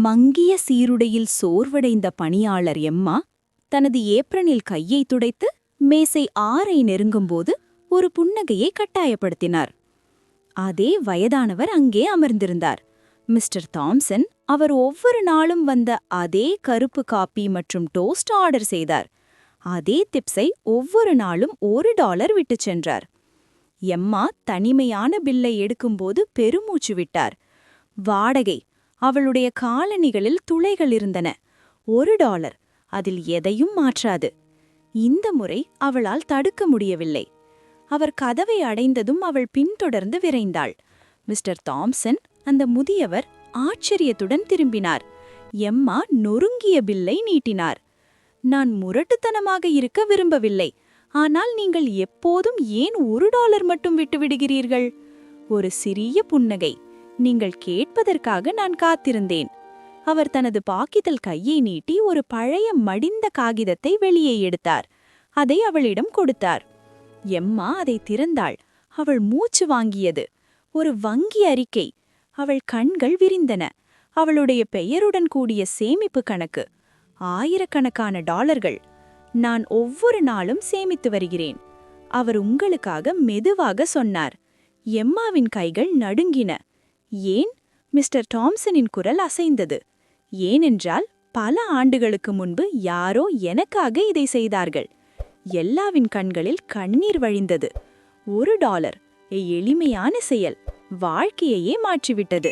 மங்கிய சீருடையில் சோர்வடைந்த பணியாளர் எம்மா தனது ஏப்ரனில் கையை துடைத்து மேசை 6 நெருங்கும்போது ஒரு புன்னகையை கட்டாயப்படுத்தினார். அதே வயதானவர் அங்கே அமர்ந்திருந்தார். மிஸ்டர் தாம்சன் அவர் ஒவ்வொரு நாளும் வந்த அதே கருப்பு காப்பி மற்றும் டோஸ்ட் ஆர்டர் செய்தார். அதே டிப்ஸை ஒவ்வொரு நாளும் $1 விட்டுச் சென்றார். எம்மா தனிமையான பில்லை எடுக்கும்போது பெருமூச்சு விட்டார். வாடகை, அவளுடைய காலணிகளில் துளைகள் இருந்தன. $1, அதில் எதையும் மாற்றாது. இந்த முறை அவளால் தடுக்க முடியவில்லை. அவர் கதவை அடைந்ததும் அவள் பின்தொடர்ந்து விரைந்தாள். மிஸ்டர் தாம்சன், அந்த முதியவர், ஆச்சரியத்துடன் திரும்பினார். எம்மா நொறுங்கிய பில்லை நீட்டினார். நான் முரட்டுத்தனமாக இருக்க விரும்பவில்லை, ஆனால் நீங்கள் எப்போதும் ஏன் $1 மட்டும் விட்டுவிடுகிறீர்கள்? ஒரு சிறிய புன்னகை. நீங்கள் கேட்பதற்காக நான் காத்திருந்தேன். அவர் தனது பாக்கெட்டில் கையை நீட்டி ஒரு பழைய மடிந்த காகிதத்தை வெளியே எடுத்தார். அதை அவளிடம் கொடுத்தார். எம்மா அதை திறந்தாள். அவள் மூச்சு வாங்கியது. ஒரு வங்கி அறிக்கை. அவள் கண்கள் விரிந்தன. அவளுடைய பெயருடன் கூடிய சேமிப்பு கணக்கு. ஆயிரக்கணக்கான டாலர்கள். நான் ஒவ்வொரு நாளும் சேமித்து வருகிறேன். அவர் உங்களுக்காக மெதுவாக சொன்னார். எம்மாவின் கைகள் நடுங்கின. ஏன்? மிஸ்டர் தாம்சனின் குரல் அசைந்தது. ஏனென்றால் பல ஆண்டுகளுக்கு முன்பு யாரோ எனக்காக இதை செய்தார்கள். எல்லாவின் கண்களில் கண்ணீர் வழிந்தது. $1, எளிமையான செயல், வாழ்க்கையையே மாற்றிவிட்டது.